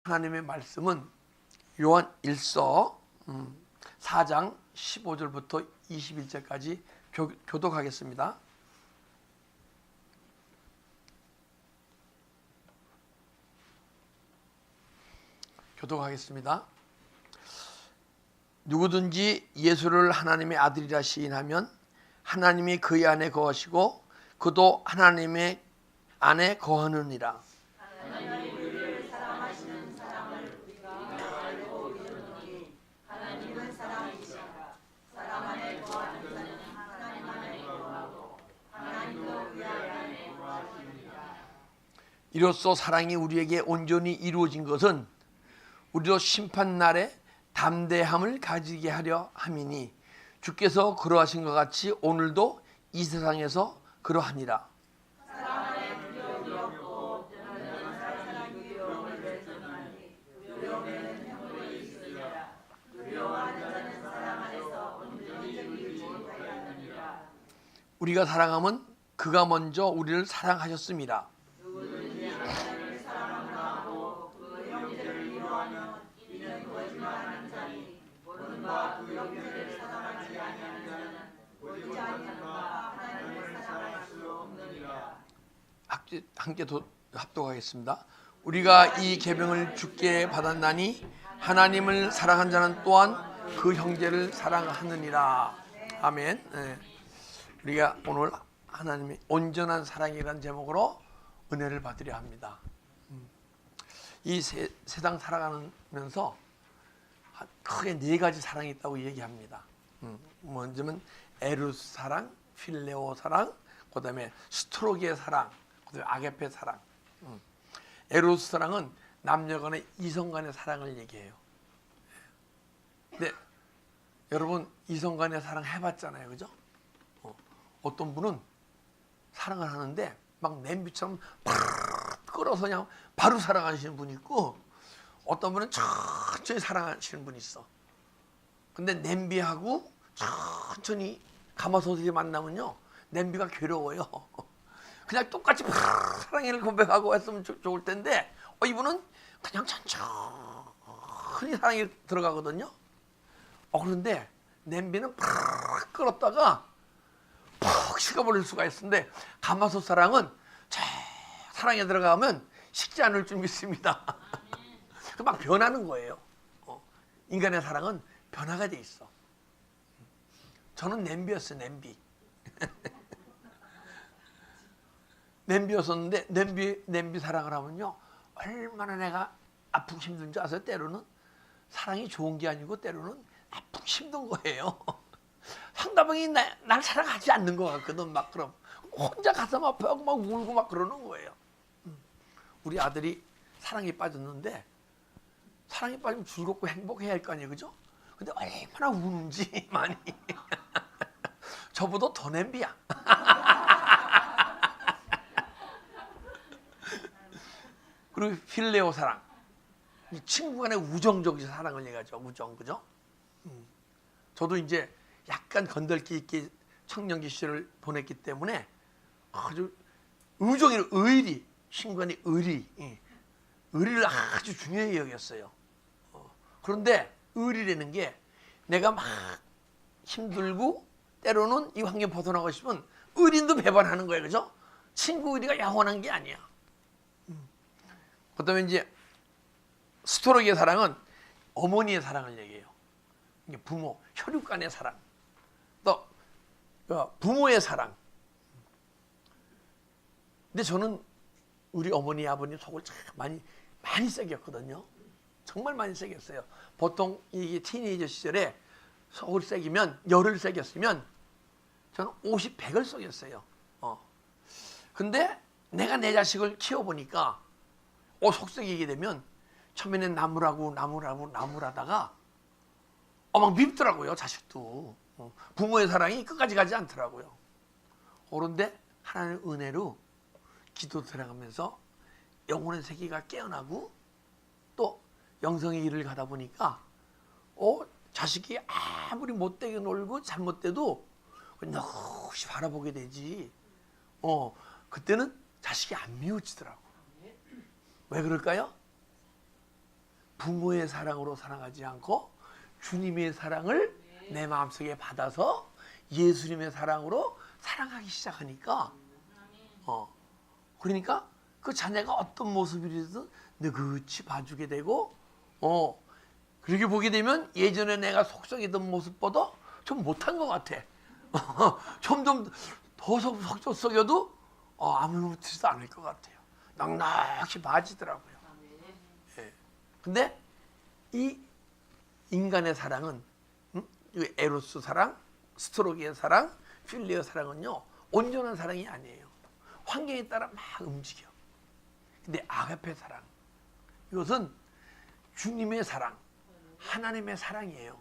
하나님의 말씀은 요한 1서 4장 15절부터 21절까지 교독하겠습니다. 교독하겠습니다. 누구든지 예수를 하나님의 아들이라 시인하면 하나님이 그의 안에 거하시고 그도 하나님의 안에 거하느니라. 하나님이 우리를 사랑하시는 사랑을 우리가 알고 이르노니 하나님은 사랑이시라. 사랑 안에 거하는 자는 하나님 안에 거하고 하나님도 그 안에 거하시느니라. 이로써 사랑이 우리에게 온전히 이루어진 것은 우리도 심판날에 담대함을 가지게 하려 함이니 주께서 그러하신 것 같이 오늘도 이 세상에서 그러하니라. 사랑 안에 두려움이 없고 너는 사랑이 두려움을 내쫓나니 두려움에는 형벌이 있으리라. 두려워하는 자는 사랑 안에서 온전히 이루지 못하였느니라. 우리가 사랑하면 그가 먼저 우리를 사랑하셨습니다. 누구든지 하나님을 사랑한다 하고 그 형제를 미워하면 이는 거짓말하는 자니 보는 바 그 형제를 사랑하지 아니하는 자는 보지 아니하는 바 하나님을 사랑할 수 없느니라. 함께 합독하겠습니다. 우리가 이 계명을 주께 받았나니 하나님을 사랑한 자는 또한 그 형제를 사랑하느니라. 아멘. 네. 우리가 오늘 하나님의 온전한 사랑이라는 제목으로 은혜를 받으려 합니다. 이 세상 살아가면서 크게 네 가지 사랑이 있다고 얘기합니다. 먼저는 에루스 사랑, 필레오 사랑, 그 다음에 스트로게 사랑, 그 다음에 아게페 사랑. 에루스 사랑은 남녀 간의 이성 간의 사랑을 얘기해요. 근데 여러분 이성 간의 사랑 해봤잖아요, 그죠? 어떤 분은 사랑을 하는데 막 냄비처럼 끓어서 그냥 바로 사랑하시는 분이 있고, 어떤 분은 천천히 사랑하시는 분이 있어. 근데 냄비하고 천천히 가마솥이 만나면요 냄비가 괴로워요. 그냥 똑같이 사랑을 고백하고 했으면 좋을 텐데 이분은 그냥 천천히 사랑이 들어가거든요. 그런데 냄비는 끓었다가 푹 식어버릴 수가 있는데 가마솥 사랑은 사랑에 들어가면 식지 않을 줄 믿습니다. 막 변하는 거예요. 인간의 사랑은 변화가 돼 있어. 저는 냄비였어요, 냄비. 냄비였었는데 냄비 사랑을 하면요 얼마나 내가 아프고 힘든 줄 아세요? 때로는 사랑이 좋은 게 아니고 때로는 아프고 힘든 거예요. 상대방이 날 사랑하지 않는 것 같거든. 막 그럼 혼자 가슴 아파하고 막 울고 막 그러는 거예요. 우리 아들이 사랑에 빠졌는데 사랑에 빠지면 즐겁고 행복해야 할 거 아니에요, 그죠? 근데 얼마나 우는지 많이. 저보다 더 냄비야. 그리고 필레오 사랑, 친구 간의 우정적인 사랑을 얘기하죠. 우정, 그죠? 저도 이제 약간 건들기 있게 청년기 시절을 보냈기 때문에 아주 우정이는 의리, 친구 간의 의리를 아주 중요히 여겼어요. 그런데 의리라는 게 내가 막 힘들고 때로는 이 환경 벗어나고 싶으면 의리도 배반하는 거예요, 그죠? 친구 의리가 영원한 게 아니야. 그다음에 이제 스토로기의 사랑은 어머니의 사랑을 얘기해요. 부모, 혈육 간의 사랑, 또 부모의 사랑. 근데 저는 우리 어머니, 아버님 속을 참 많이 새겼거든요. 정말 많이 새겼어요. 보통 이게 티네이저 시절에 속을 새기면, 열을 새겼으면 저는 50, 100을 쏘겠어요. 근데 내가 내 자식을 키워보니까 속 썩이게 되면 처음에는 나무라다가 막 밉더라고요, 자식도. 부모의 사랑이 끝까지 가지 않더라고요. 그런데 하나님의 은혜로 기도 들어가면서 영혼의 세계가 깨어나고 또 영성의 일을 가다 보니까 자식이 아무리 못되게 놀고 잘못돼도 넋이 바라보게 되지. 그때는 자식이 안 미워지더라고. 왜 그럴까요? 부모의 사랑으로 사랑하지 않고 주님의 사랑을 내 마음속에 받아서 예수님의 사랑으로 사랑하기 시작하니까 그러니까 그 자녀가 어떤 모습이든 느긋이 봐주게 되고 그렇게 보게 되면 예전에 내가 속썩이던 모습보다 좀 못한 것 같아. 점점 더 속썩여도 아무렇지도 않을 것 같아요. 넉넉히 봐지더라고요. 예. 근데 이 인간의 사랑은 에로스 사랑, 스트로기의 사랑, 필리오 사랑은요 온전한 사랑이 아니에요. 환경에 따라 막 움직여. 근데 아가페 사랑, 이것은 주님의 사랑, 하나님의 사랑이에요.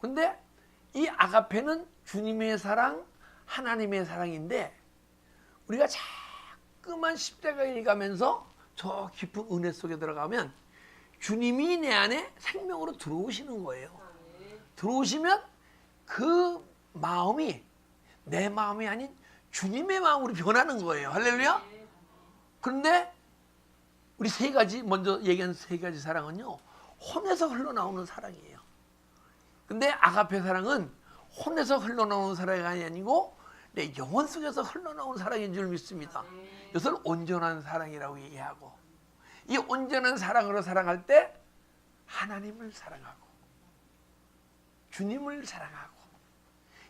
근데 이 아가페는 주님의 사랑, 하나님의 사랑인데 우리가 자꾸만 십자가에 가면서 저 깊은 은혜 속에 들어가면 주님이 내 안에 생명으로 들어오시는 거예요. 들어오시면 그 마음이 내 마음이 아닌 주님의 마음으로 변하는 거예요. 할렐루야. 그런데 우리 세 가지, 먼저 얘기한 세 가지 사랑은요 혼에서 흘러나오는 사랑이에요. 근데 아가페 사랑은 혼에서 흘러나오는 사랑이 아니고 내 영혼 속에서 흘러나오는 사랑인 줄 믿습니다. 이것을 온전한 사랑이라고 얘기하고, 이 온전한 사랑으로 사랑할 때 하나님을 사랑하고 주님을 사랑하고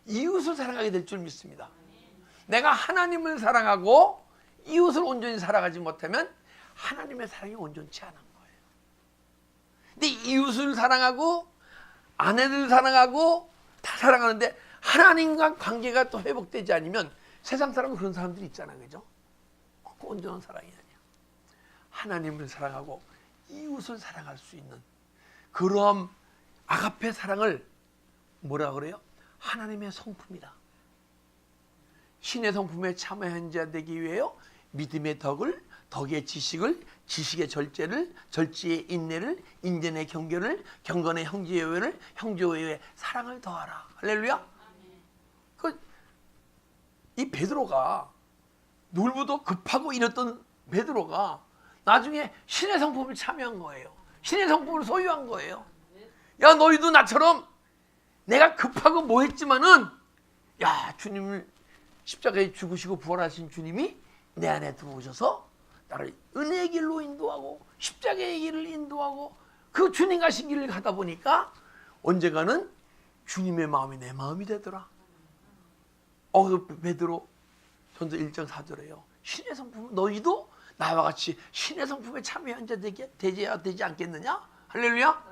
이웃을 사랑하게 될 줄 믿습니다. 내가 하나님을 사랑하고 이웃을 온전히 사랑하지 못하면 하나님의 사랑이 온전치 않은 거예요. 근데 이웃을 사랑하고 아내를 사랑하고 다 사랑하는데 하나님과 관계가 또 회복되지 않으면 세상 사람은 그런 사람들이 있잖아요. 그죠? 온전한 사랑이 아니야. 하나님을 사랑하고 이웃을 사랑할 수 있는 그런 아가페 사랑을 뭐라 그래요? 하나님의 성품이다. 신의 성품에 참여한 자 되기 위하여 믿음의 덕을, 덕의 지식을, 지식의 절제를, 절제의 인내를, 인내의 경계를, 경건의 형제여외를, 형제여외의 사랑을 더하라. 할렐루야. 이 베드로가 놀부도 급하고 이랬던 베드로가 나중에 신의 성품을 참여한 거예요. 신의 성품을 소유한 거예요. 야, 너희도 나처럼 내가 급하고 뭐 했지만은 야, 주님을 십자가에 죽으시고 부활하신 주님이 내 안에 들어오셔서 나를 은혜의 길로 인도하고 십자가의 길을 인도하고 그 주님 가신 길을 가다 보니까 언젠가는 주님의 마음이 내 마음이 되더라. 베드로 전서 1장 4절에요. 신의 성품, 너희도 나와 같이 신의 성품에 참여한 자 되지 않겠느냐? 할렐루야.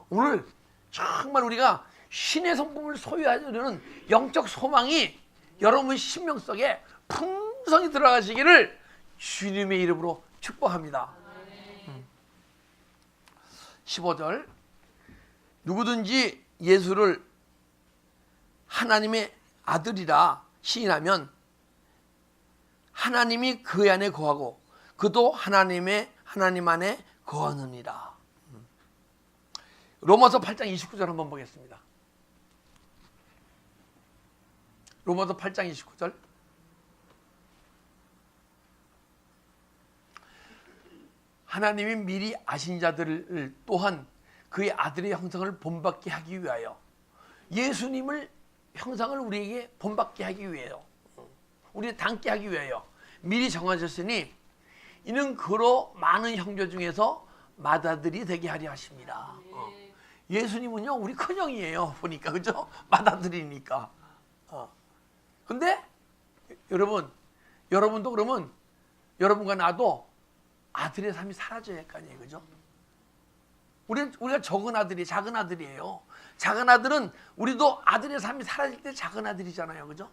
오늘 정말 우리가 신의 성품을 소유하려는 영적 소망이 여러분 심령 속에 풍성히 들어가시기를 주님의 이름으로 축복합니다. 15절, 누구든지 예수를 하나님의 아들이라 시인하면 하나님이 그 안에 거하고 그도 하나님 안에 거하느니라. 로마서 8장 29절 한번 보겠습니다. 로마서 8장 29절. 하나님이 미리 아신 자들을 또한 그의 아들의 형상을 본받게 하기 위하여, 예수님을 형상을 우리에게 본받게 하기 위하여, 우리를 닮게 하기 위하여 미리 정하셨으니 이는 그로 많은 형제 중에서 맏아들이 되게 하려 하십니다. 예수님은요 우리 큰형이에요. 보니까 그죠? 맏아들이니까. 근데 여러분도 그러면 여러분과 나도 아들의 삶이 사라져야 할 거 아니에요. 그죠? 우리가 작은 아들이에요. 작은 아들은 우리도 아들의 삶이 사라질 때 작은 아들이잖아요. 그죠?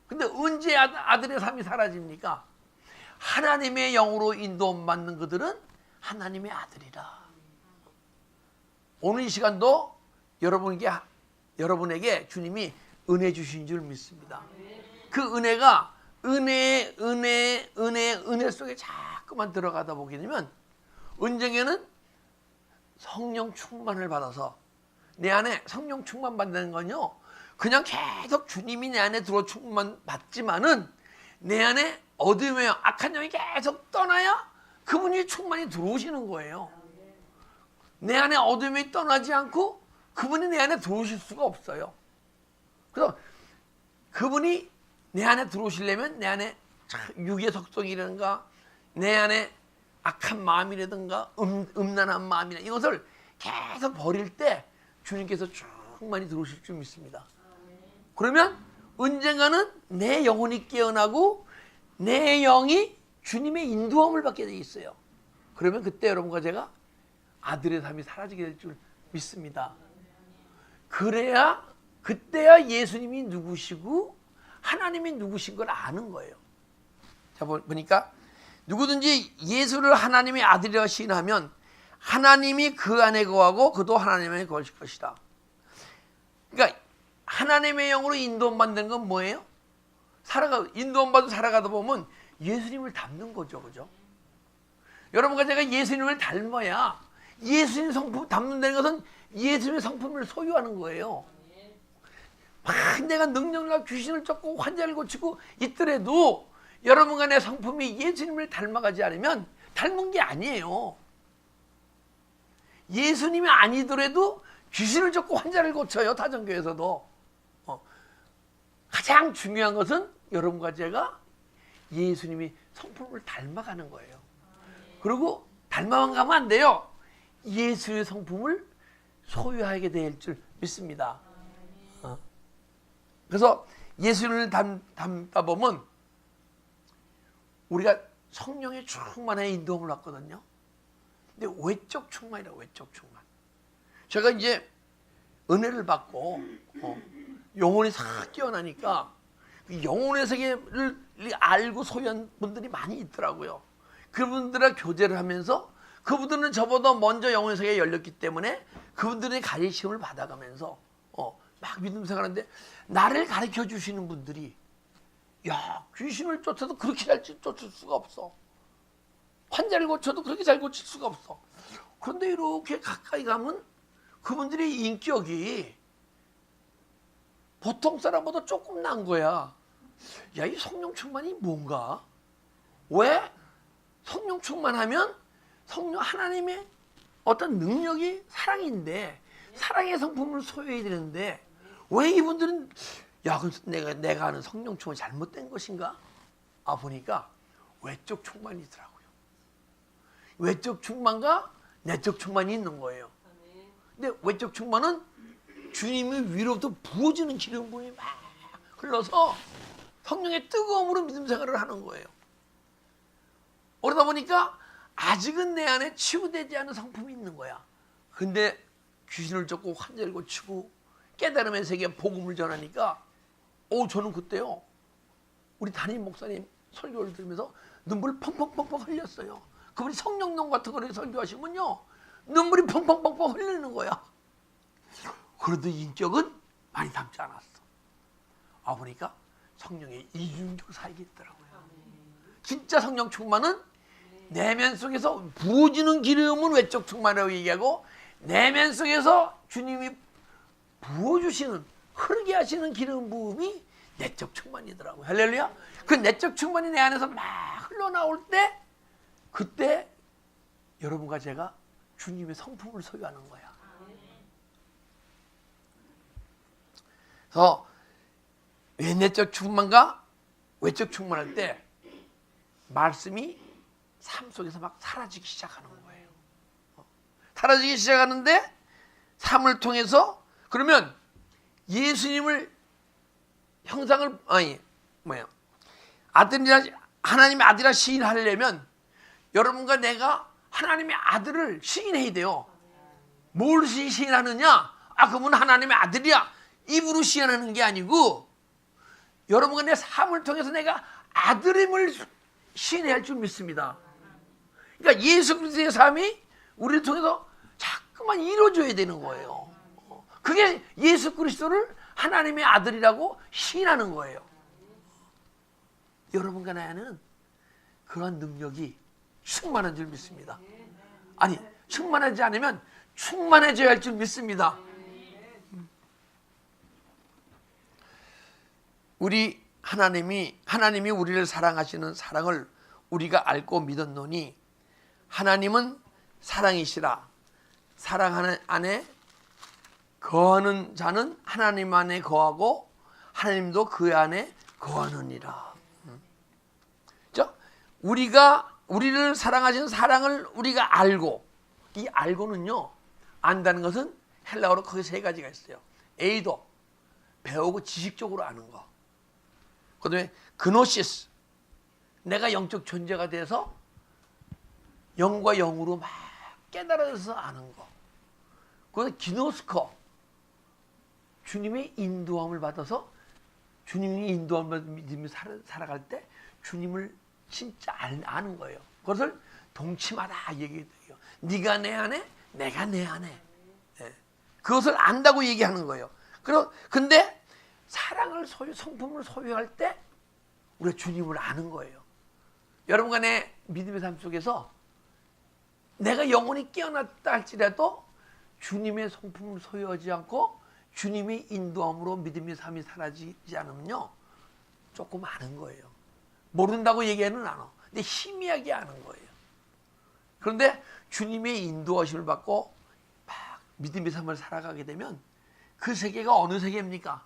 근데 언제 아들의 삶이 사라집니까? 하나님의 영으로 인도받는 그들은 하나님의 아들이라. 오늘 이 시간도 여러분에게 주님이 은혜 주신 줄 믿습니다. 그 은혜가 은혜 속에 자꾸만 들어가다 보게 되면 언젠가는 성령 충만을 받아서, 내 안에 성령 충만 받는 건요 그냥 계속 주님이 내 안에 들어 충만 받지만은 내 안에 어둠의 악한 영이 계속 떠나야 그분이 충만히 들어오시는 거예요. 내 안에 어둠이 떠나지 않고 그분이 내 안에 들어오실 수가 없어요. 그래서 그분이 내 안에 들어오시려면 내 안에 육의 속성이라든가 내 안에 악한 마음이라든가 음란한 마음이나 이것을 계속 버릴 때 주님께서 충만히 들어오실 줄 믿습니다. 그러면 언젠가는 내 영혼이 깨어나고 내 영이 주님의 인도함을 받게 돼 있어요. 그러면 그때 여러분과 제가 아들의 삶이 사라지게 될 줄 믿습니다. 그래야 그때야 예수님이 누구시고 하나님이 누구신 걸 아는 거예요. 자, 보니까 누구든지 예수를 하나님의 아들이라고 시인하면 하나님이 그 안에 거하고 그도 하나님 안에 거하실 것이다. 그러니까 하나님의 영으로 인도함 받는 건 뭐예요? 인도함 받고 살아가다 보면 예수님을 닮는 거죠. 그죠? 여러분과 제가 예수님을 닮아야 예수님 성품 닮는다는 것은 예수님의 성품을 소유하는 거예요. 막 내가 능력과 귀신을 쫓고 환자를 고치고 있더라도 여러분과 내 성품이 예수님을 닮아가지 않으면 닮은 게 아니에요. 예수님이 아니더라도 귀신을 쫓고 환자를 고쳐요. 다정교회에서도. 가장 중요한 것은 여러분과 제가 예수님이 성품을 닮아가는 거예요. 그리고 닮아만 가면 안 돼요. 예수의 성품을 소유하게 될 줄 믿습니다. 그래서 예수를 닮다 보면 우리가 성령의 충만의 인도함을 받거든요. 근데 외적 충만이라고, 외적 충만. 제가 이제 은혜를 받고 영혼이 싹 깨어나니까 그 영혼의 세계를 알고 소유한 분들이 많이 있더라고요. 그분들과 교제를 하면서 그분들은 저보다 먼저 영혼의 세계에 열렸기 때문에 그분들의 가르침을 받아가면서 막 믿음 생활하는데 나를 가르쳐 주시는 분들이 야, 귀신을 쫓아도 그렇게 잘 쫓을 수가 없어. 환자를 고쳐도 그렇게 잘 고칠 수가 없어. 그런데 이렇게 가까이 가면 그분들의 인격이 보통 사람보다 조금 난 거야. 야, 이 성령 충만이 뭔가? 왜? 성령 충만하면 하나님의 어떤 능력이 사랑인데 사랑의 성품을 소유해야 되는데 왜 이분들은 야, 내가 아는 성령 충만이 잘못된 것인가? 보니까 외적 충만이더라고요. 외적 충만과 내적 충만이 있는 거예요. 근데 외적 충만은 주님의 위로부터 부어지는 기름 부음이 막 흘러서 성령의 뜨거움으로 믿음 생활을 하는 거예요. 그러다 보니까 아직은 내 안에 치유되지 않은 성품이 있는 거야. 근데 귀신을 쫓고 환자를 고치고 깨달음의 세계에 복음을 전하니까 저는 그때요 우리 담임 목사님 설교를 들으면서 눈물을 펑펑펑펑 흘렸어요. 그분이 성령론 같은 거를 설교하시면요 눈물이 펑펑펑펑 흘리는 거야. 그래도 인격은 많이 닮지 않았어. 보니까 성령의 이중적 사역이 있더라고요. 진짜 성령 충만은 내면 속에서 부어지는 기름은 외적 충만이라고 얘기하고 내면 속에서 주님이 부어주시는 흐르게 하시는 기름 부음이 내적 충만이더라고요. 할렐루야. 그 내적 충만이 내 안에서 막 흘러나올 때 그때 여러분과 제가 주님의 성품을 소유하는 거야. 그래서 내적 충만과 외적 충만할 때 말씀이 삶 속에서 막 사라지기 시작하는 거예요. 사라지기 시작하는데 삶을 통해서 그러면 예수님을 형상을 하나님의 아들이라 시인하려면 여러분과 내가 하나님의 아들을 시인해야 돼요. 뭘 시인하느냐? 그분은 하나님의 아들이야. 입으로 시인하는 게 아니고 여러분과 내 삶을 통해서 내가 아들임을 시인해야 할 줄 믿습니다. 그러니까 예수 그리스도의 삶이 우리를 통해서 자꾸만 이루어져야 되는 거예요. 그게 예수 그리스도를 하나님의 아들이라고 시인하는 거예요. 여러분과 나는 그런 능력이 충만한 줄 믿습니다. 아니, 충만하지 않으면 충만해져야 할 줄 믿습니다. 하나님이 우리를 사랑하시는 사랑을 우리가 알고 믿었노니 하나님은 사랑이시라. 사랑 안에 거하는 자는 하나님 안에 거하고 하나님도 그 안에 거하느니라. 우리를 사랑하시는 사랑을 우리가 알고, 이 알고는요, 안다는 것은 헬라어로 거기 세 가지가 있어요. 에이도, 배우고 지식적으로 아는 거. 그 다음에 그노시스, 내가 영적 존재가 돼서 영과 영으로 막 깨달아서 아는 거. 그 다음에 기노스코, 주님의 인도함을 받아서 주님이 인도함을 믿으며 살아갈 때 주님을 진짜 아는 거예요. 그것을 동침하다 얘기해요. 네가 내 안에, 내가 내 안에. 네. 그것을 안다고 얘기하는 거예요. 근데 사랑을 성품을 소유할 때 우리가 주님을 아는 거예요. 여러분 간의 믿음의 삶 속에서 내가 영혼이 깨어났다 할지라도 주님의 성품을 소유하지 않고 주님의 인도함으로 믿음의 삶이 사라지지 않으면요, 조금 아는 거예요. 모른다고 얘기하는 않아. 근데 희미하게 아는 거예요. 그런데 주님의 인도하심을 받고 막 믿음의 삶을 살아가게 되면 그 세계가 어느 세계입니까?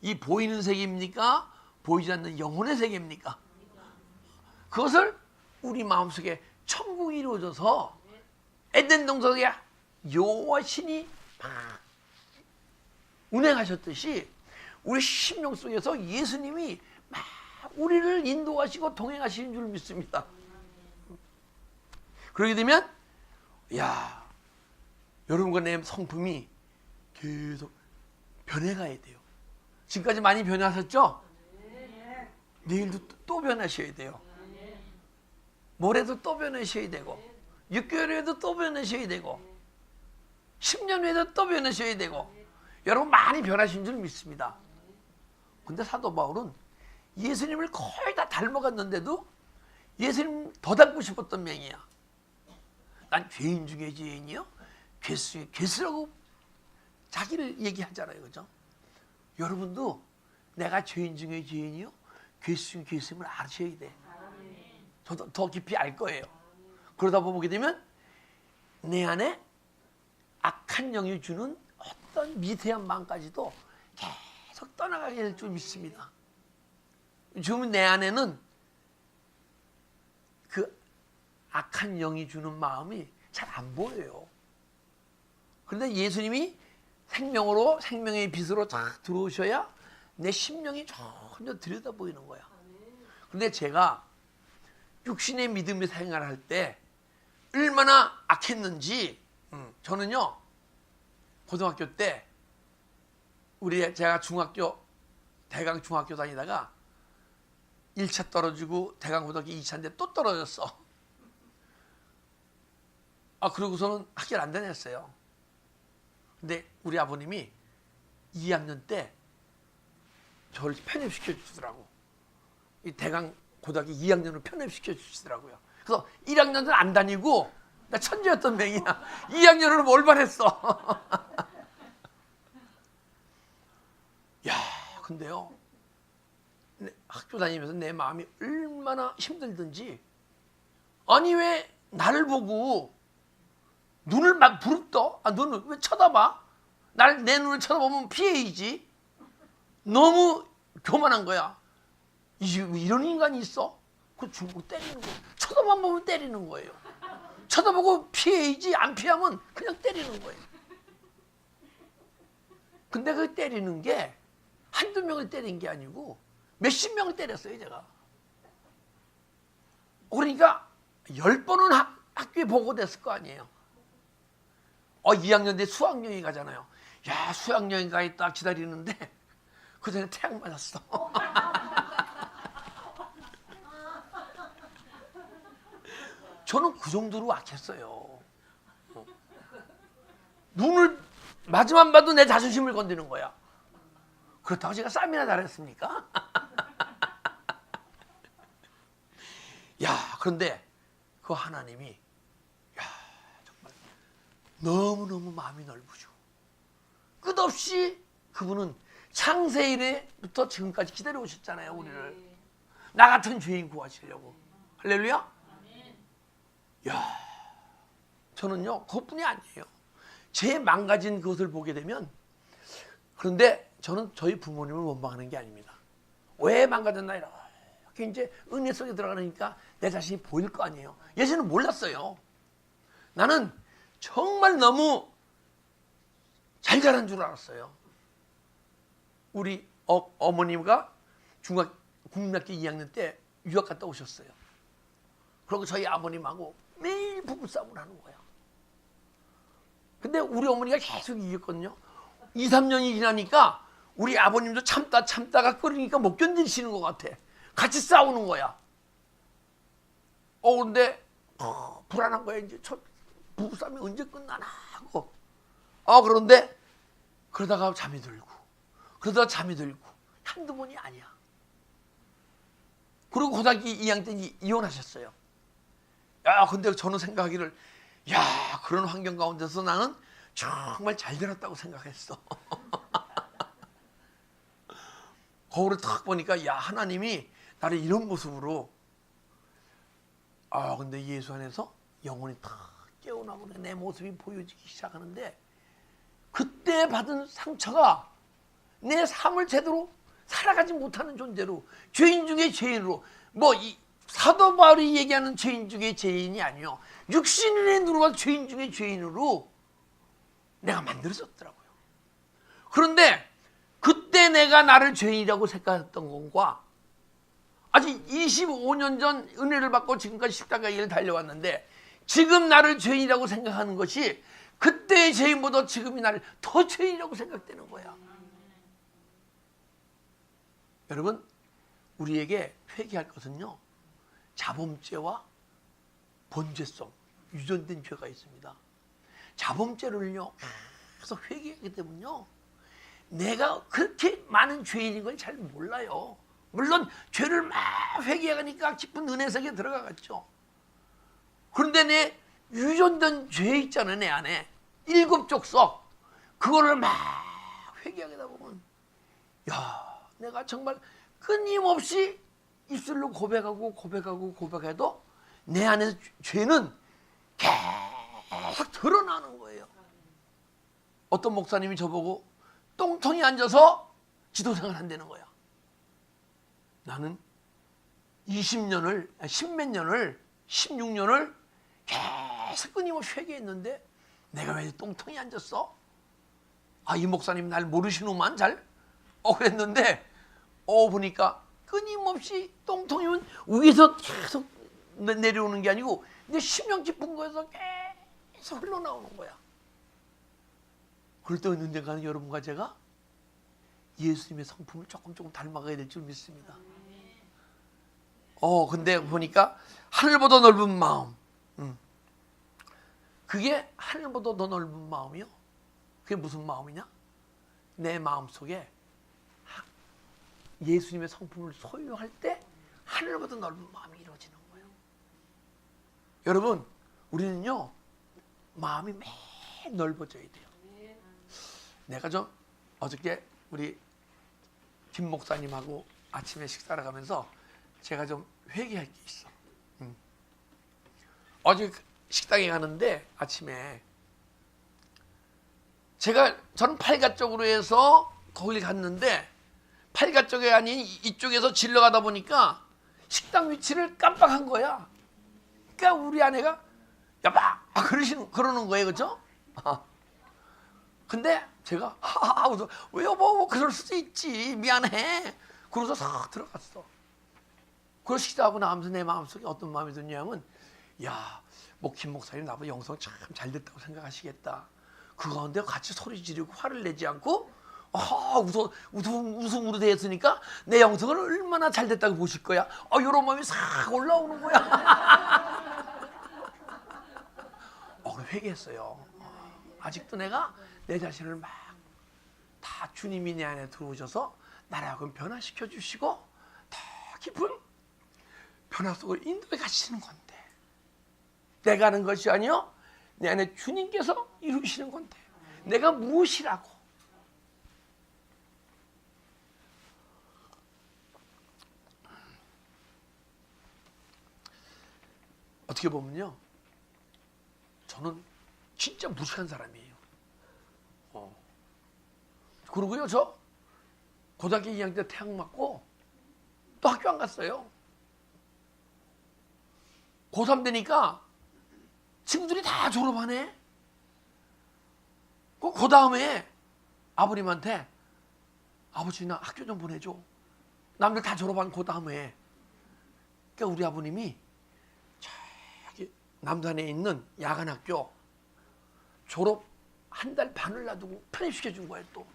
이 보이는 세계입니까? 보이지 않는 영혼의 세계입니까? 그것을 우리 마음속에 천국이 이루어져서 에덴 동산에 여호와 신이 막 운행하셨듯이 우리 심령 속에서 예수님이 막 우리를 인도하시고 동행하시는 줄 믿습니다. 그러게 되면 여러분과 내 성품이 계속 변해가야 돼요. 지금까지 많이 변하셨죠? 내일도 또 변하셔야 돼요. 모레도 또 변하셔야 되고 6개월 후에도 또 변하셔야 되고 10년 후에도 또 변하셔야 되고 여러분 많이 변하신 줄 믿습니다. 근데 사도 바울은 예수님을 거의 다 닮아갔는데도 예수님 더 닮고 싶었던 명이야. 난 죄인 중에 죄인이요, 괴수 중에 괴수라고 자기를 얘기하잖아요. 그죠? 여러분도 내가 죄인 중에 죄인이요, 괴수 중에 괴수임을 아셔야 돼. 저도 더 깊이 알 거예요. 그러다 보게 되면 내 안에 악한 영이 주는 어떤 미세한 마음까지도 계속 떠나가게 될 줄 믿습니다. 지금 내 안에는 그 악한 영이 주는 마음이 잘 안 보여요. 그런데 예수님이 생명으로, 생명의 빛으로 딱 들어오셔야 내 심령이 전혀 들여다 보이는 거야. 근데 제가 육신의 믿음의 생활을 할 때 얼마나 악했는지, 저는요, 고등학교 때 제가 대강 중학교 다니다가 1차 떨어지고 대강고등학교 2차인데 또 떨어졌어. 그러고서는 학교를 안 다녔어요. 근데 우리 아버님이 2학년 때 저를 편입시켜 주시더라고. 이 대강고등학교 2학년으로 편입시켜 주시더라고요. 그래서 1학년은 안 다니고 나 천재였던 명이야. 2학년으로 몰발했어. 야, 근데요, 학교 다니면서 내 마음이 얼마나 힘들든지, 아니 왜 나를 보고 눈을 막 부릅떠? 눈을 왜 쳐다봐? 내 눈을 쳐다보면 피해이지. 너무 교만한 거야. 이런 인간이 있어? 그 주고 때리는 거야. 쳐다만 보면 때리는 거예요. 쳐다보고 피해이지, 안 피하면 그냥 때리는 거예요. 근데 그 때리는 게 한두 명을 때린 게 아니고 몇십 명을 때렸어요, 제가. 그러니까 10번은 학교에 보고됐을 거 아니에요. 2학년 때 수학여행 가잖아요. 야, 수학여행 가 있다 기다리는데 그 전에 태양 맞았어. 저는 그 정도로 악했어요. 눈을 마주만 봐도 내 자존심을 건드는 거야. 그렇다고 제가 쌈이나 잘했습니까? 그런데 그 하나님이 정말 너무너무 마음이 넓으시고 끝없이 그분은 창세 이래부터 지금까지 기다려 오셨잖아요. 우리를 나 같은 죄인 구하시려고. 할렐루야. 야, 저는요 그것뿐이 아니에요. 제 망가진 그것을 보게 되면, 그런데 저는 저희 부모님을 원망하는 게 아닙니다. 왜 망가졌나 이렇게 이제 은혜 속에 들어가니까 내 자신이 보일 거 아니에요. 예전에는 몰랐어요. 나는 정말 너무 잘 자란 줄 알았어요. 우리 어머니가 국민학교 2학년 때 유학 갔다 오셨어요. 그리고 저희 아버님하고 매일 부부싸움을 하는 거야. 근데 우리 어머니가 계속 이겼거든요. 2, 3년이 지나니까 우리 아버님도 참다가 끓으니까 못 견디시는 것 같아. 같이 싸우는 거야. 근데 불안한 거야. 이제 부부싸움이 언제 끝나나 하고. 그런데 그러다가 잠이 들고 한두 번이 아니야. 그리고 고등학교 2학년 때 이혼하셨어요. 근데 저는 생각하기를, 그런 환경 가운데서 나는 정말 잘 되었다고 생각했어. 거울을 탁 보니까 하나님이 나를 이런 모습으로, 근데 예수 안에서 영혼이 탁 깨어나고 내 모습이 보여지기 시작하는데, 그때 받은 상처가 내 삶을 제대로 살아가지 못하는 존재로, 죄인 중에 죄인으로, 이 사도 바울이 얘기하는 죄인 중에 죄인이 아니요, 육신의 눈으로 죄인 중에 죄인으로 내가 만들어졌더라고요. 그런데 그때 내가 나를 죄인이라고 생각했던 것과 아직 25년 전 은혜를 받고 지금까지 십자가 길을 달려왔는데, 지금 나를 죄인이라고 생각하는 것이 그때의 죄인보다 지금이 나를 더 죄인이라고 생각되는 거야. 여러분, 우리에게 회개할 것은요, 자범죄와 번죄성, 유전된 죄가 있습니다. 자범죄를요 계속 회개하게 되면요, 내가 그렇게 많은 죄인인 걸 잘 몰라요. 물론 죄를 막 회개하니까 깊은 은혜 속에 들어가겠죠. 그런데 내 유전된 죄 있잖아요, 내 안에 7족속, 그거를 막 회개하다 보면, 내가 정말 끊임없이 입술로 고백해도 내 안에 죄는 계속 드러나는 거예요. 어떤 목사님이 저보고 똥통이 앉아서 지도생활 한다는 거야. 나는 10몇 년을 16년을 계속 끊임없이 회개했는데 내가 왜 똥통이 앉았어? 이 목사님 날 모르시는구만 잘? 그랬는데 보니까 끊임없이 똥통이면 위에서 계속 내려오는 게 아니고 내 심령 깊은 거에서 계속 흘러나오는 거야. 그럴 때 언젠가는 여러분과 제가 예수님의 성품을 조금 닮아가야 될 줄 믿습니다. 근데 보니까 하늘보다 넓은 마음, 그게 하늘보다 더 넓은 마음이요. 그게 무슨 마음이냐? 내 마음 속에 예수님의 성품을 소유할 때 하늘보다 넓은 마음이 이루어지는 거예요. 여러분, 우리는요 마음이 매일 넓어져야 돼요. 내가 어저께 우리 김 목사님하고 아침에 식사를 가면서 제가 좀 회개할 게 있어. 어제 식당에 가는데 아침에 저는 팔가 쪽으로 해서 거길 갔는데, 팔가 쪽이 아닌 이쪽에서 질러가다 보니까 식당 위치를 깜빡한 거야. 그러니까 우리 아내가 여봐 그러는 거예요, 그렇죠? 근데 제가 웃어. 왜 여보, 그럴 수도 있지, 미안해. 그러고서 싹 들어갔어. 그걸 식사하고 나면서 내 마음속에 어떤 마음이 드냐면, 김 목사님 나보다 영성 참 잘 됐다고 생각하시겠다. 그 가운데 같이 소리 지르고 화를 내지 않고 웃음으로 대했으니까 내 영성을 얼마나 잘 됐다고 보실 거야. 이런 마음이 싹 올라오는 거야. 회개했어요. 아직도 내가 내 자신을 막 다 주님이 내 안에 들어오셔서 나를 하여금 변화시켜 주시고 더 깊은 변화 속으로 인도해 가시는 건데, 내가 하는 것이 아니요 내 안에 주님께서 이루시는 건데 내가 무엇이라고. 어떻게 보면요, 저는 진짜 무식한 사람이에요. 그러고요, 저 고등학교 2학년 때 태양 맞고 또 학교 안 갔어요. 고3 되니까 친구들이 다 졸업하네. 그 다음에 아버님한테 아버지 나 학교 좀 보내줘. 남들 다 졸업한 그 다음에. 그러니까 우리 아버님이 저기 남산에 있는 야간학교 졸업 한 달 반을 놔두고 편입시켜준 거예요 또.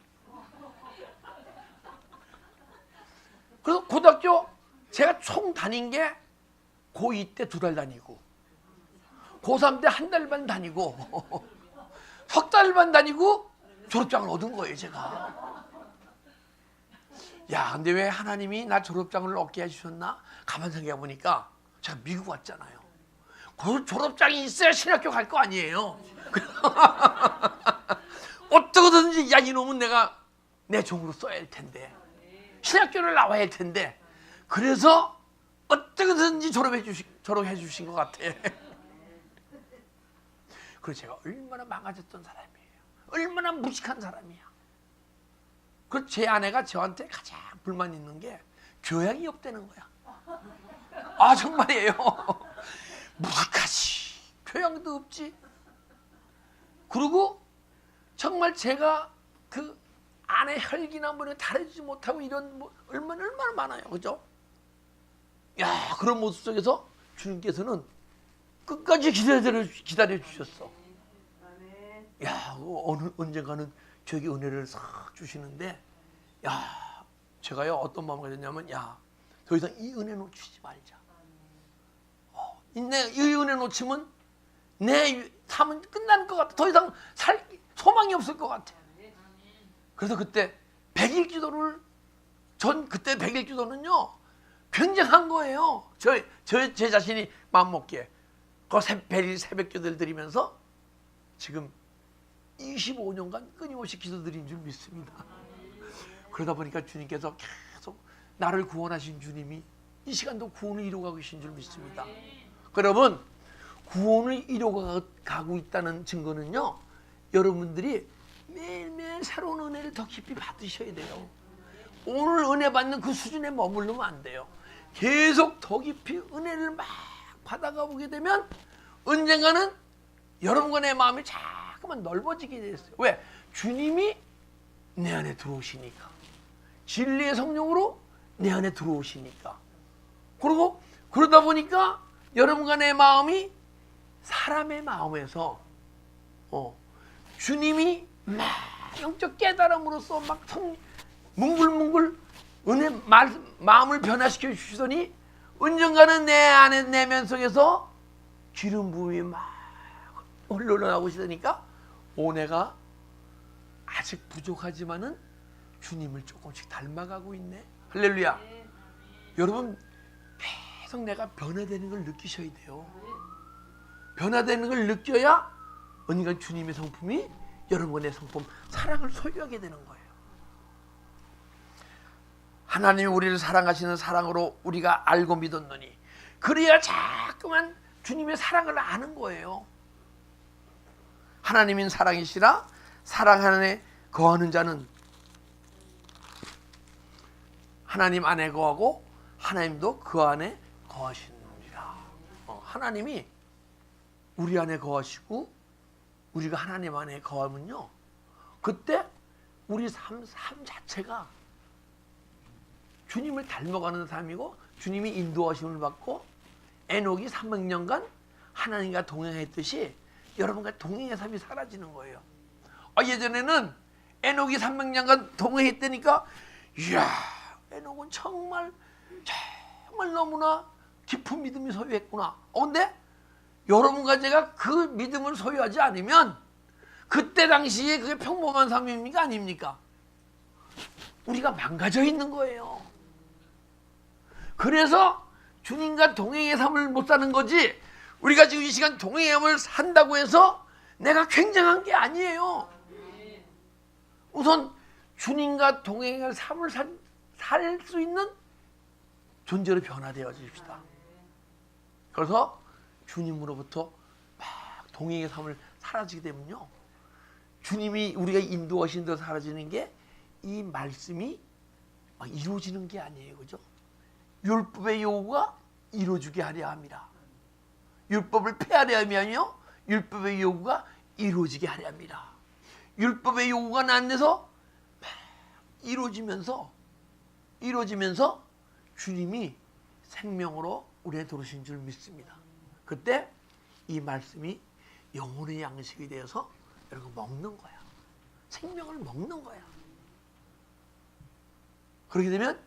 그래서 고등학교 제가 총 다닌 게 고2 때 2달 다니고 고3 때 한 달 반 다니고 석 달 반 다니고 졸업장을 얻은 거예요 제가. 야, 근데 왜 하나님이 나 졸업장을 얻게 해주셨나? 가만 생각해 보니까 제가 미국 왔잖아요. 그 졸업장이 있어야 신학교 갈 거 아니에요. 어떻게든지 야 이놈은 내가 내 종으로 써야 할 텐데 신학교를 나와야 할 텐데 그래서 어떻게든지 졸업해 주신 것 같아. 그래서 제가 얼마나 망가졌던 사람이에요. 얼마나 무식한 사람이야. 그 제 아내가 저한테 가장 불만 있는 게 교양이 없다는 거야. 아 정말이에요. 무식하지. 교양도 없지. 그리고 정말 제가 그 아내 혈기나 뭐 다루지 못하고 이런 뭐 얼마나 많아요. 그죠? 야, 그런 모습 속에서 주님께서는 끝까지 기다려 주셨어. 야, 언젠가는 저에게 은혜를 싹 주시는데, 야, 제가요 어떤 마음이 됐냐면, 야, 더 이상 이 은혜 놓치지 말자. 이 은혜 놓치면 내 삶은 끝나는 것 같아. 더 이상 살 소망이 없을 것 같아. 그래서 그때 100일 기도를 그때 100일 기도는요 굉장한 거예요. 제 자신이 마음 먹기에 그 새벽 기도를 드리면서 지금 25년간 끊임없이 기도드린 줄 믿습니다. 그러다 보니까 주님께서 계속 나를 구원하신 주님이 이 시간도 구원을 이루어가고 계신 줄 믿습니다. 여러분, 구원을 이루어가고 있다는 증거는요, 여러분들이 매일매일 새로운 은혜를 더 깊이 받으셔야 돼요. 오늘 은혜 받는 그 수준에 머무르면 안 돼요. 계속 더 깊이 은혜를 막 받아가 보게 되면 언젠가는 여러분과 내 마음이 자꾸만 넓어지게 됐어요. 왜? 주님이 내 안에 들어오시니까. 진리의 성령으로 내 안에 들어오시니까. 그리고 그러다 보니까 여러분과 내 마음이 사람의 마음에서 주님이 막 영적 깨달음으로써 막 뭉글뭉글 마음을 변화시켜 주시더니 언젠가는 내 안에 내면 속에서 기름 부음이 막 흘러나오고 있으니까 내가 아직 부족하지만은 주님을 조금씩 닮아가고 있네. 할렐루야. 여러분 계속 내가 변화되는 걸 느끼셔야 돼요. 변화되는 걸 느껴야 언젠가 주님의 성품이 여러분의 성품 사랑을 소유하게 되는 거예요. 하나님이 우리를 사랑하시는 사랑으로 우리가 알고 믿었느니 그래야 자꾸만 주님의 사랑을 아는 거예요. 하나님인 사랑이시라 사랑 안에 거하는 자는 하나님 안에 거하고 하나님도 그 안에 거하시느니라. 하나님이 우리 안에 거하시고 우리가 하나님 안에 거하면요, 그때 우리 삶 자체가 주님을 닮아가는 삶이고 주님이 인도하심을 받고 에녹이 300년간 하나님과 동행했듯이 여러분과 동행의 삶이 사라지는 거예요. 예전에는 에녹이 300년간 동행했다니까 이야, 에녹은 정말 너무나 깊은 믿음이 소유했구나. 근데 여러분과 제가 그 믿음을 소유하지 않으면 그때 당시에 그게 평범한 삶입니까? 아닙니까? 우리가 망가져 있는 거예요. 그래서 주님과 동행의 삶을 못 사는 거지, 우리가 지금 이 시간 동행의 삶을 산다고 해서 내가 굉장한 게 아니에요. 우선 주님과 동행의 삶을 살 수 있는 존재로 변화되어 주십시다. 그래서 주님으로부터 막 동행의 삶을 사라지게 되면요, 주님이 우리가 인도하신 대로 사라지는 게 이 말씀이 막 이루어지는 게 아니에요. 그죠? 율법의 요구가 이루어지게 하려 합니다. 율법을 폐하려 하면요, 율법의 요구가 이루어지게 하려 합니다. 율법의 요구가 난데서 이루어지면서 주님이 생명으로 우리에 들어오신 줄 믿습니다. 그때 이 말씀이 영혼의 양식이 되어서 여러분 먹는 거야. 생명을 먹는 거야. 그렇게 되면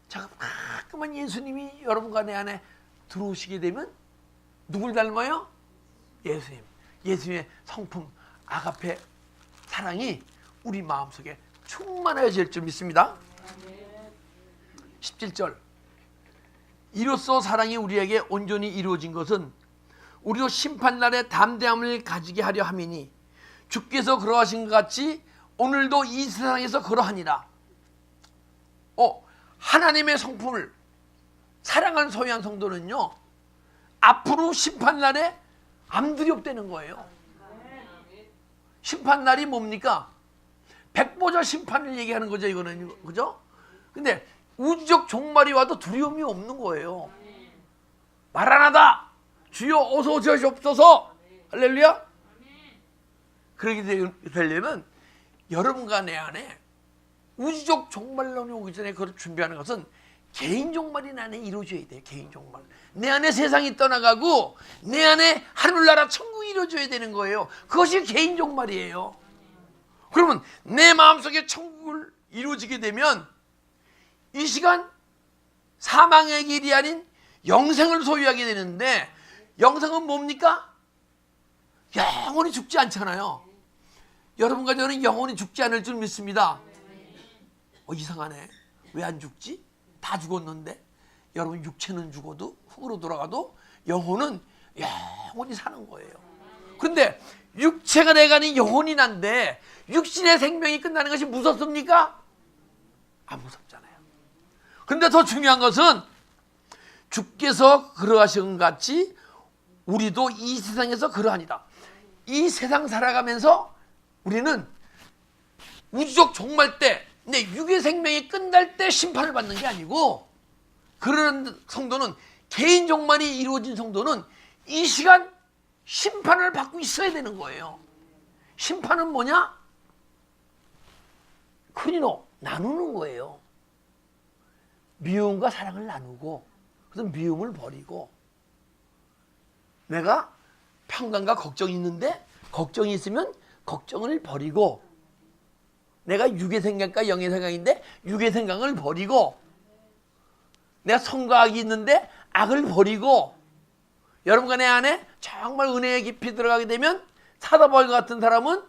자꾸만 예수님이 여러분과 내 안에 들어오시게 되면 누굴 닮아요? 예수님. 예수님의 성품 아가페 사랑이 우리 마음속에 충만해질 줄 믿습니다. 17절, 이로써 사랑이 우리에게 온전히 이루어진 것은 우리도 심판날에 담대함을 가지게 하려 함이니 주께서 그러하신 것 같이 오늘도 이 세상에서 그러하니라. 하나님의 성품을 사랑하는 소유한 성도는요, 앞으로 심판날에 안 두렵다는 거예요. 심판날이 뭡니까? 백보자 심판을 얘기하는 거죠, 이거는. 그죠? 근데 우주적 종말이 와도 두려움이 없는 거예요. 마라나다! 주여 어서 오시옵소서! 할렐루야! 그렇게 되려면 여러분과 내 안에 우주적 종말론이 오기 전에 그걸 준비하는 것은 개인 종말이 내 안에 이루어져야 돼요. 개인 종말. 내 안에 세상이 떠나가고 내 안에 하늘나라 천국이 이루어져야 되는 거예요. 그것이 개인 종말이에요. 그러면 내 마음속에 천국을 이루어지게 되면 이 시간 사망의 길이 아닌 영생을 소유하게 되는데, 영생은 뭡니까? 영원히 죽지 않잖아요. 여러분과 저는 영원히 죽지 않을 줄 믿습니다. 이상하네. 왜 안 죽지? 다 죽었는데. 여러분, 육체는 죽어도 흙으로 돌아가도 영혼은 영원히 사는 거예요. 그런데 육체가 내가 아닌 영혼이 난데 육신의 생명이 끝나는 것이 무섭습니까? 안 무섭잖아요. 그런데 더 중요한 것은 주께서 그러하신 것 같이 우리도 이 세상에서 그러하니라. 이 세상 살아가면서 우리는 우주적 종말 때, 내 육의 생명이 끝날 때 심판을 받는 게 아니고, 그런 성도는, 개인 종말이 이루어진 성도는 이 시간 심판을 받고 있어야 되는 거예요. 심판은 뭐냐? 크리노, 나누는 거예요. 미움과 사랑을 나누고, 그래서 미움을 버리고, 내가 평강과 걱정이 있는데 걱정이 있으면 걱정을 버리고, 내가 육의 생각과 영의 생각인데 육의 생각을 버리고, 내가 선과 악이 있는데 악을 버리고, 여러분과 내 안에 정말 은혜의 깊이 들어가게 되면 사도 바울 같은 사람은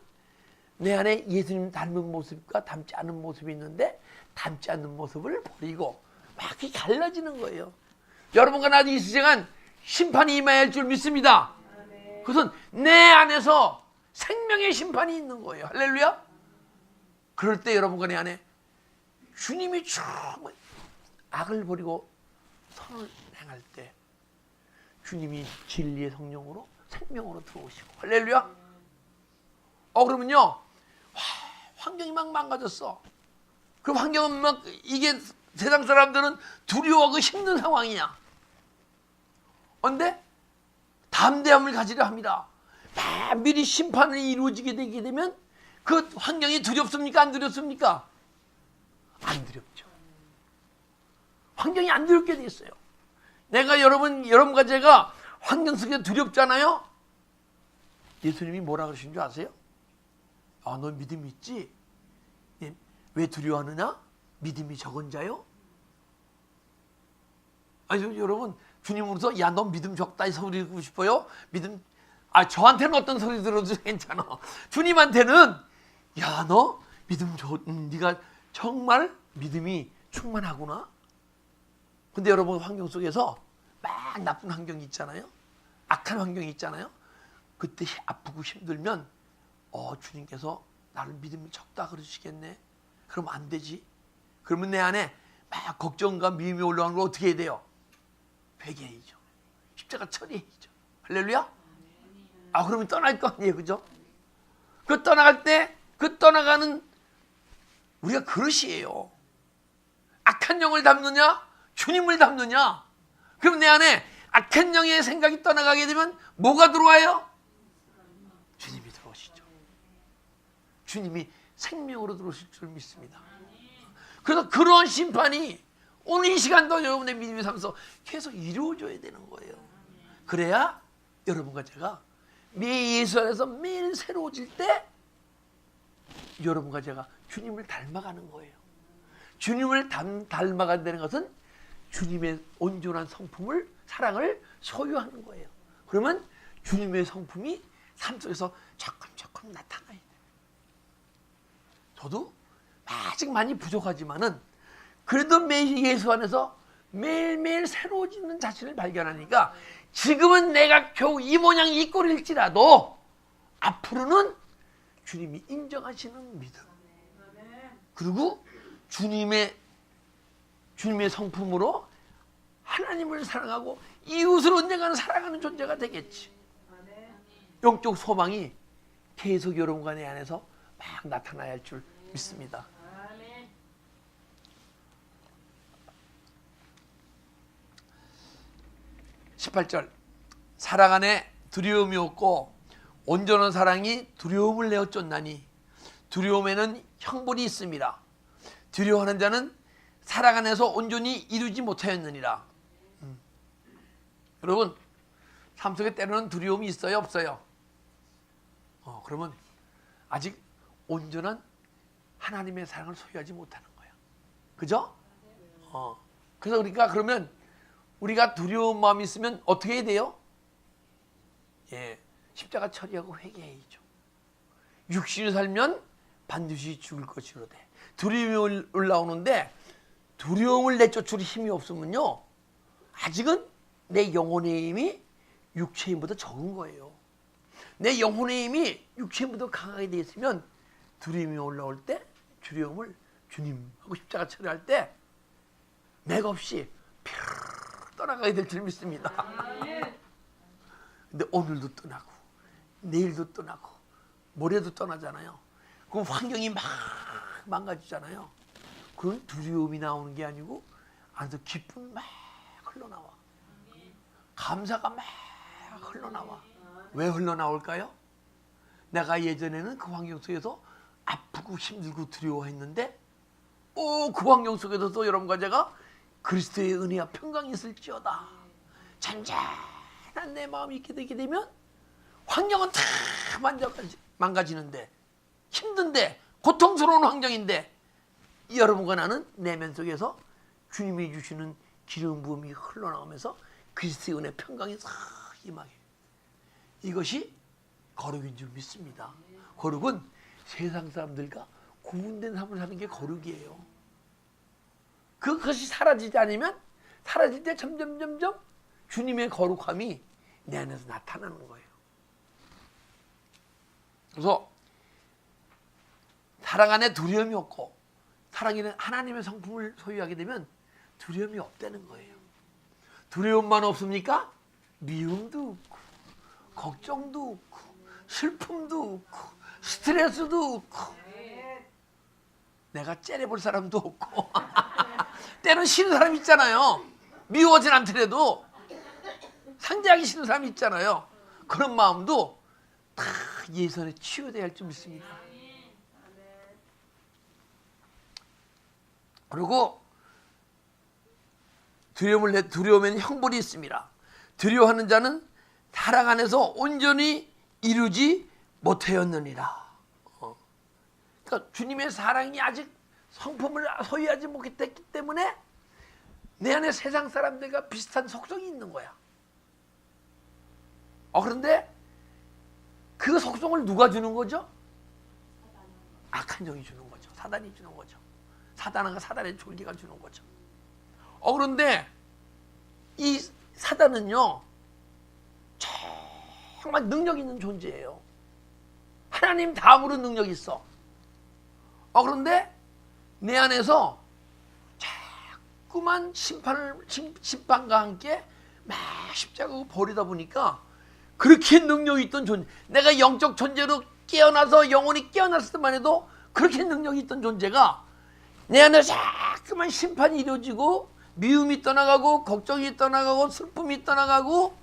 내 안에 예수님 닮은 모습과 닮지 않은 모습이 있는데 닮지 않는 모습을 버리고 막 이렇게 갈라지는 거예요. 여러분과 나도 이 시간 심판이 임할 줄 믿습니다. 그것은 내 안에서 생명의 심판이 있는 거예요. 할렐루야. 그럴 때 여러분과 내 안에 주님이 정말 악을 버리고 선을 행할 때 주님이 진리의 성령으로 생명으로 들어오시고, 할렐루야. 그러면요, 환경이 막 망가졌어. 그 환경은 막, 이게 세상 사람들은 두려워하고 힘든 상황이야. 그런데 담대함을 가지려 합니다. 미리 심판이 이루어지게 되게 되면 그 환경이 두렵습니까? 안 두렵습니까? 안 두렵죠. 환경이 안 두렵게 돼 있어요. 내가 여러분과 제가 환경 속에 두렵잖아요. 예수님이 뭐라 그러신 줄 아세요? 너 믿음 있지? 왜 두려워하느냐? 믿음이 적은 자요? 아니, 여러분, 주님으로서 너 믿음 적다 이 소리 듣고 싶어요? 믿음, 저한테는 어떤 소리 들어도 괜찮아. 주님한테는 너 믿음 네가 정말 믿음이 충만하구나. 근데 여러분, 환경 속에서 막 나쁜 환경이 있잖아요. 악한 환경이 있잖아요. 그때 아프고 힘들면 주님께서 나를 믿음이 적다 그러시겠네. 그럼 안 되지. 그러면 내 안에 막 걱정과 미움이 올라오는 걸 어떻게 해야 돼요? 회개해야죠. 십자가 처리해야죠. 할렐루야. 아, 그러면 떠날 거 아니에요, 그죠? 그 떠나갈 때 그 떠나가는 우리가 그릇이에요. 악한 영을 담느냐, 주님을 담느냐. 그럼 내 안에 악한 영의 생각이 떠나가게 되면 뭐가 들어와요? 주님이 들어오시죠. 주님이 생명으로 들어오실 줄 믿습니다. 그래서 그런 심판이 오늘 이 시간도 여러분의 믿음의 삶에서 계속 이루어져야 되는 거예요. 그래야 여러분과 제가 매 예수 안에서 매일 새로워질 때 여러분과 제가 주님을 닮아가는 거예요. 주님을 닮아간다는 것은 주님의 온전한 성품을, 사랑을 소유하는 거예요. 그러면 주님의 성품이 삶 속에서 조금 나타나야 돼요. 저도 아직 많이 부족하지만은 그래도 매일 예수 안에서 매일매일 새로워지는 자신을 발견하니까 지금은 내가 겨우 이 모양 이 꼴일지라도 앞으로는 주님이 인정하시는 믿음, 그리고 주님의 성품으로 하나님을 사랑하고 이웃을 언젠가는 사랑하는 존재가 되겠지. 영적 소망이 계속 여러분과 내 안에서 막 나타나야 할 줄 믿습니다. 18절, 사랑 안에 두려움이 없고 온전한 사랑이 두려움을 내어 쫓나니 두려움에는 형벌이 있음이라. 두려워하는 자는 사랑 안에서 온전히 이루지 못하였느니라. 여러분, 삶 속에 때로는 두려움이 있어요, 없어요? 그러면 아직 온전한 하나님의 사랑을 소유하지 못하는 거야. 그죠? 그래서 우리가 그러면 우리가 두려운 마음이 있으면 어떻게 해야 돼요? 십자가 처리하고 회개해야죠. 육신을 살면 반드시 죽을 것이로되. 두려움이 올라오는데 두려움을 내쫓을 힘이 없으면요, 아직은 내 영혼의 힘이 육체의 힘보다 적은 거예요. 내 영혼의 힘이 육체의 힘보다 강하게 되어 있으면 두려움이 올라올 때 두려움을 주님하고 십자가 처리할 때 맥 없이 떠나가게 될 줄 믿습니다. 근데 오늘도 떠나고 내일도 떠나고 모레도 떠나잖아요. 그럼 환경이 막 망가지잖아요. 그건 두려움이 나오는 게 아니고 안에서 기쁨이 막 흘러나와. 감사가 막 흘러나와. 왜 흘러나올까요? 내가 예전에는 그 환경 속에서 아프고 힘들고 두려워했는데 그 환경 속에서도 여러분과 제가 그리스도의 은혜와 평강이 있을지어다. 잔잔한 내 마음이 있게 되게 되면 환경은 다 망가지는데, 힘든데, 고통스러운 환경인데 여러분과 나는 내면 속에서 주님이 주시는 기름 부음이 흘러나오면서 그리스도의 은혜 평강이 싹 임하게. 이것이 거룩인 줄 믿습니다. 거룩은 세상 사람들과 구분된 삶을 사는 게 거룩이에요. 그것이 사라지지 않으면 사라질 때 점점 주님의 거룩함이 내 안에서 나타나는 거예요. 그래서 사랑 안에 두려움이 없고 사랑에는 하나님의 성품을 소유하게 되면 두려움이 없다는 거예요. 두려움만 없습니까? 미움도 없고 걱정도 없고 슬픔도 없고 스트레스도 없고 내가 째려볼 사람도 없고 때는 싫은 사람 있잖아요. 미워하진 않더라도 상대하기 싫은 사람이 있잖아요. 그런 마음도 다 예선에 치유돼야 할 줄 믿습니다. 그리고 두려움에는 형벌이 있습니다. 두려워하는 자는 사랑 안에서 온전히 이루지 못하였느니라. 그러니까 주님의 사랑이 아직 성품을 소유하지 못했기 때문에 내 안에 세상 사람들과 비슷한 속성이 있는 거야. 그런데 그 속성을 누가 주는 거죠? 악한 영이 주는 거죠. 사단이 주는 거죠. 사단과 사단의 졸기가 주는 거죠. 그런데 이 사단은요, 정말 능력 있는 존재예요. 하나님 다음으로 능력이 있어. 그런데 내 안에서 자꾸만 심판과 함께 막 십자가를 버리다 보니까 그렇게 능력이 있던 존재, 내가 영적 존재로 깨어나서 영혼이 깨어났을 때만 해도 그렇게 능력이 있던 존재가 내 안에 자꾸만 심판이 이루어지고 미움이 떠나가고 걱정이 떠나가고 슬픔이 떠나가고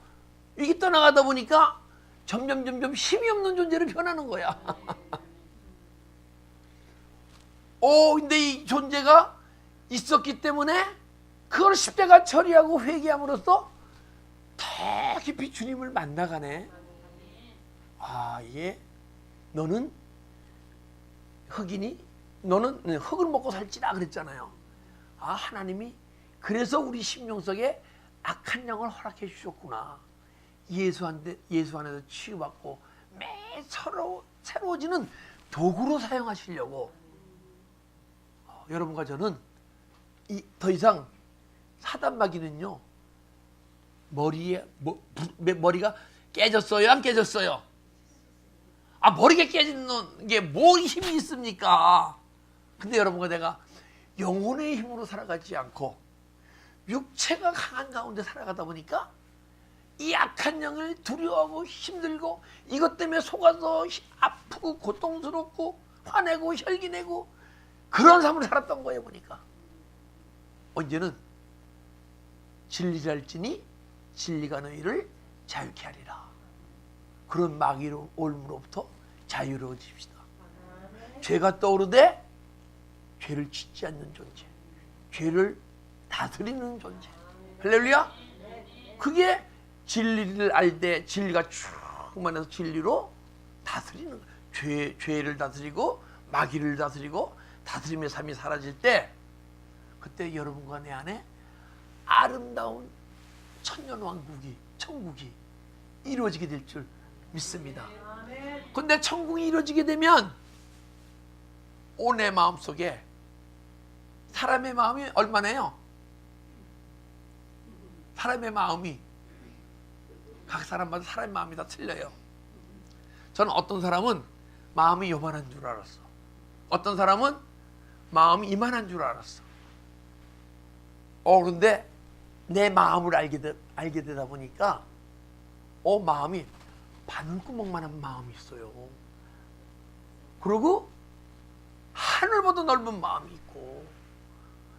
이게 떠나가다 보니까 점점 힘이 없는 존재로 변하는 거야. 근데 이 존재가 있었기 때문에 그걸 십자가 처리하고 회개함으로써 더 깊이 주님을 만나가네. 이게 너는 흙이니? 너는 흙을 먹고 살지라 그랬잖아요. 하나님이 그래서 우리 심령 속에 악한 영을 허락해 주셨구나. 예수 안에서 치유받고 매 새로워지는 도구로 사용하시려고. 여러분과 저는 더 이상 사단마귀는요, 머리가 깨졌어요, 안 깨졌어요? 머리가 깨지는 게 뭐 힘이 있습니까? 근데 여러분과 내가 영혼의 힘으로 살아가지 않고 육체가 강한 가운데 살아가다 보니까 이 악한 영을 두려워하고 힘들고 이것 때문에 속아서 아프고 고통스럽고 화내고 혈기내고 그런 삶을 살았던 거예요. 보니까 언제는 진리를 알지니 진리가 너희를 자유케 하리라. 그런 마귀로 올무로부터 자유로워집시다. 죄가 떠오르되 죄를 짓지 않는 존재, 죄를 다스리는 존재. 할렐루야. 그게 진리를 알되 진리가 충만해서 진리로 다스리는 거예요. 죄를 다스리고 마귀를 다스리고 다스림의 삶이 사라질 때, 그때 여러분과 내 안에 아름다운 천년왕국이, 천국이 이루어지게 될 줄 믿습니다. 근데 천국이 이루어지게 되면 내 마음속에 사람의 마음이 얼마나요? 사람의 마음이 각 사람마다 사람의 마음이 다 틀려요. 저는 어떤 사람은 마음이 요만한 줄 알았어. 어떤 사람은 마음이 이만한 줄 알았어. 그런데 내 마음을 알게 되다 보니까 마음이 바늘구멍만한 마음이 있어요. 그리고 하늘보다 넓은 마음이 있고,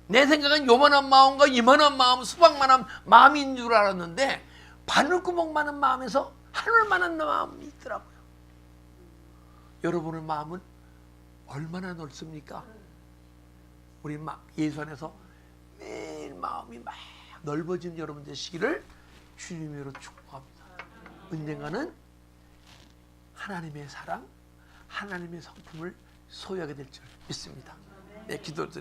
내 생각은 요만한 마음과 이만한 마음, 수박만한 마음인 줄 알았는데 바늘구멍만한 마음에서 하늘만한 마음이 있더라고요. 여러분의 마음은 얼마나 넓습니까? 우리 예수 안에서 매일 마음이 막 넓어지는 여러분 되시기를 주님으로 축복합니다. 언젠가는 하나님의 사랑, 하나님의 성품을 소유하게 될 줄 믿습니다. 기도드립니다.